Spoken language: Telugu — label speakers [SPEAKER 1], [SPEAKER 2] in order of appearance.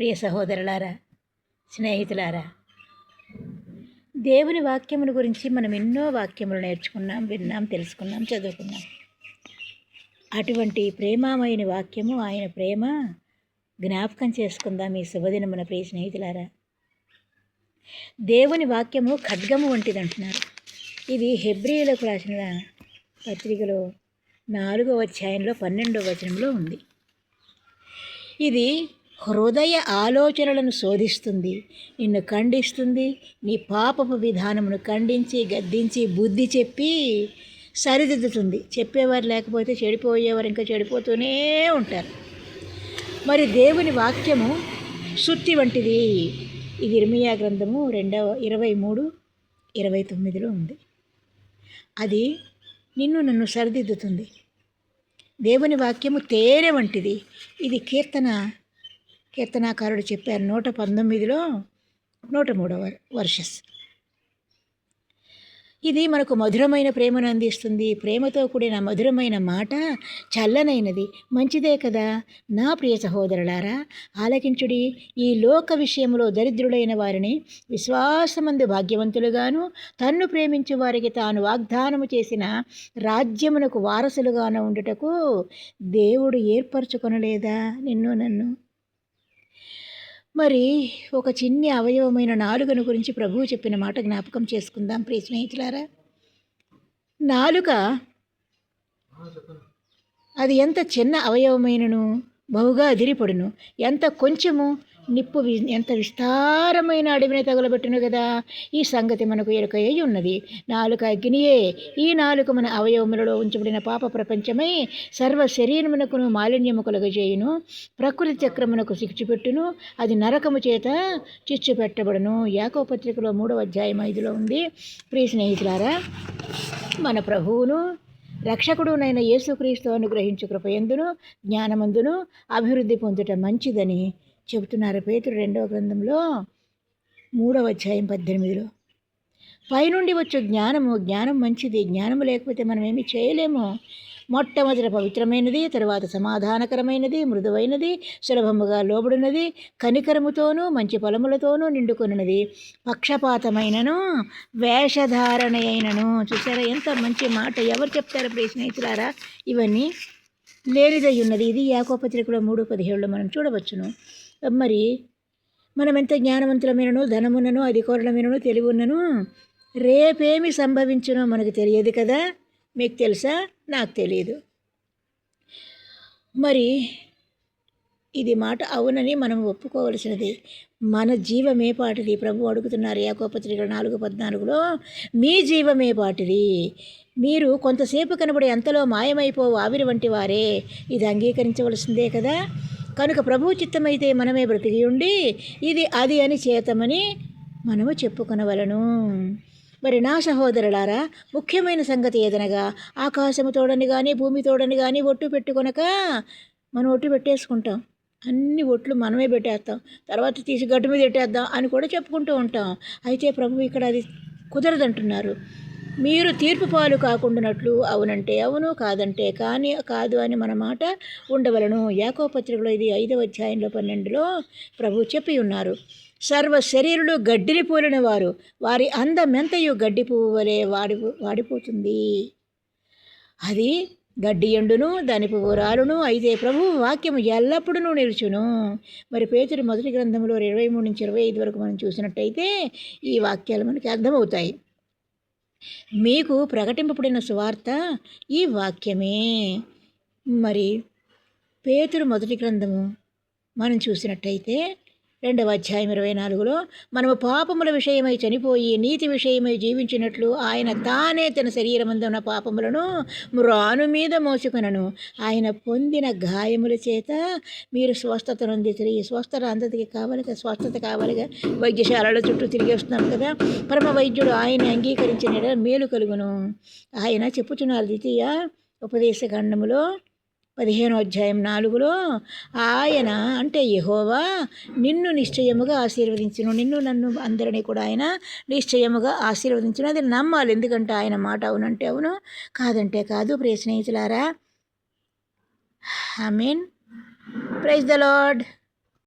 [SPEAKER 1] ప్రియ సహోదరులారా, స్నేహితులారా, దేవుని వాక్యముల గురించి మనం ఎన్నో వాక్యములు నేర్చుకున్నాం, విన్నాం, తెలుసుకున్నాం, చదువుకున్నాం. అటువంటి ప్రేమమైన వాక్యము, ఆయన ప్రేమ జ్ఞాపకం చేసుకుందాం ఈ శుభదినమున. ప్రియ స్నేహితులారా, దేవుని వాక్యము ఖడ్గము వంటిది అంటున్నారు. ఇది హెబ్రీయులకు రాసిన పత్రికలో 4వ అధ్యాయంలో 12వ వచనంలో ఉంది. ఇది హృదయ ఆలోచనలను శోధిస్తుంది, నిన్ను ఖండిస్తుంది, నీ పాపపు విధానమును ఖండించి గద్దించి బుద్ధి చెప్పి సరిదిద్దుతుంది. చెప్పేవారు లేకపోతే చెడిపోయేవారు ఇంకా చెడిపోతూనే ఉంటారు. మరి దేవుని వాక్యము సుత్తి వంటిది. ఇది ఇర్మియా గ్రంథము 23:29 ఉంది. అది నన్ను సరిదిద్దుతుంది. దేవుని వాక్యము తేనె వంటిది. ఇది కీర్తనాకారుడు చెప్పారు 119లో 103వ వర్షస్. ఇది మనకు మధురమైన ప్రేమను అందిస్తుంది. ప్రేమతో కూడిన మధురమైన మాట చల్లనైనది, మంచిదే కదా. నా ప్రియ సహోదరులారా, ఆలకించుడి. ఈ లోక విషయంలో దరిద్రులైన వారిని విశ్వాసమందు భాగ్యవంతులుగాను, తన్ను ప్రేమించు వారికి తాను వాగ్దానము చేసిన రాజ్యమునకు వారసులుగాను ఉండుటకు దేవుడు ఏర్పరచుకొనలేదా నిన్ను నన్ను? మరి ఒక చిన్ని అవయవమైన నాలుకను గురించి ప్రభువు చెప్పిన మాట జ్ఞాపకం చేసుకుందాం ప్రియ స్నేహితులారా. నాలుక అది ఎంత చిన్న అవయవమైనను బహుగా అదిరిపడును. ఎంత కొంచెము నిప్పు ఎంత విస్తారమైన అడవిని తగులబెట్టును కదా. ఈ సంగతి మనకు ఎరుకయ్యి ఉన్నది. నాలుక అగ్నియే. ఈ నాలుక మన అవయవములలో ఉంచబడిన పాప ప్రపంచమై సర్వ శరీరమునకును మాలిన్యము కలుగజేయును. ప్రకృతి చక్రమునకు శిక్షపెట్టును. అది నరకము చేత చిచ్చు పెట్టబడును. యాకోబు పత్రికలో 3వ అధ్యాయం 5లో ఉంది. ప్రియ స్నేహితులారా, మన ప్రభువును రక్షకుడునైన యేసుక్రీస్తు అనుగ్రహించు కృపయందును జ్ఞానమందును అభివృద్ధి పొందుట మంచిదని చెబుతున్నారు పేతురు 2వ గ్రంథంలో 3వ అధ్యాయం 18లో. పైనుండి వచ్చు జ్ఞానం మంచిది. జ్ఞానము లేకపోతే మనం ఏమి చేయలేము. మొట్టమొదట పవిత్రమైనది, తరువాత సమాధానకరమైనది, మృదువైనది, సులభముగా లోబడినది, కనికరముతోనూ మంచి ఫలములతోనూ నిండుకొనినది, పక్షపాతమైనను వేషధారణ అయినను. చూసారా ఎంత మంచి మాట! ఎవరు చెప్తారు ప్రియ స్నేహితులారా? ఇవన్నీ లేనిదై ఉన్నది. ఇది యాకోబు పత్రికలో 3:17లో మనం చూడవచ్చును. మరి మనం ఎంత జ్ఞానవంతులమైనను, ధనమున్నను, అధికారులమైనను, తెలివున్నను రేపేమి సంభవించునో మనకు తెలియదు కదా. మీకు తెలుసా? నాకు తెలియదు. మరి ఇది మాట అవునని మనం ఒప్పుకోవలసినది. మన జీవమే పాటిది. ప్రభు అడుగుతున్నారు యాకోబు పత్రిక 4:14లో, మీ జీవమే పాటిది. మీరు కొంతసేపు కనబడి అంతలో మాయమైపోవు ఆవిరి వంటి వారే. ఇది అంగీకరించవలసిందే కదా. కనుక ప్రభు చిత్తమైతే మనమే బ్రతికి ఉండి ఇది అది అని చేతమని మనము చెప్పుకొనవలను. మరి నా సహోదరులారా, ముఖ్యమైన సంగతి ఏదనగా ఆకాశము తోడని కానీ భూమి తోడని కానీ ఒట్టు పెట్టుకొనక. మనం ఒట్టు పెట్టేసుకుంటాం, అన్ని ఒట్లు మనమే పెట్టేస్తాం, తర్వాత తీసి గట్టు మీద పెట్టేద్దాం అని కూడా చెప్పుకుంటూ ఉంటాం. అయితే ప్రభు ఇక్కడ అది కుదరదంటున్నారు. మీరు తీర్పు పాలు కాకుండానట్లు అవునంటే అవును, కాదంటే కాదు అని మన మాట ఉండవలను. యాకోబు పత్రికలో ఇది 5వ అధ్యాయంలో 12లో ప్రభు చెప్పి ఉన్నారు. సర్వ శరీరులు గడ్డిని పోలిన వారు, వారి అందమెంతయు గడ్డి పువ్వు వలె వాడిపోతుంది. అది గడ్డి ఎండును, దాని పువ్వు రాలును. అయితే ప్రభు వాక్యము ఎల్లప్పుడూ నిలుచును. మరి పేతురు మొదటి గ్రంథంలో 23-25 వరకు మనం చూసినట్టయితే ఈ వాక్యాలు మనకి అర్థమవుతాయి. మీకు ప్రకటింపబడిన సువార్త ఈ వాక్యమే. మరి పేతురు మొదటి గ్రంథము మనం చూసినట్టయితే 2వ అధ్యాయం 24లో, మనము పాపముల విషయమై చనిపోయి నీతి విషయమై జీవించినట్లు ఆయన తానే తన శరీరమందు ఉన్న పాపములను మ్రాను మీద మోసుకొనను. ఆయన పొందిన గాయముల చేత మీరు స్వస్థత నొందితిరి. స్వస్థత కావాలిగా వైద్యశాలల చుట్టూ తిరిగి వస్తున్నాం కదా. పరమ వైద్యుడు ఆయన అంగీకరించిన మేలు కలుగును. ఆయన చెప్పుచున్నారు ద్వితీయ ఉపదేశకాండములో 15వ అధ్యాయం 4లో, ఆయన అంటే యెహోవా నిన్ను నిశ్చయముగా ఆశీర్వదించును. నిన్ను నన్ను అందరినీ కూడా ఆయన నిశ్చయముగా ఆశీర్వదించును. అది నమ్మాలి. ఎందుకంటే ఆయన మాట అవునంటే అవును, కాదంటే కాదు. ప్రియ స్నేహితులారా, ఆమేన్. Praise the lord.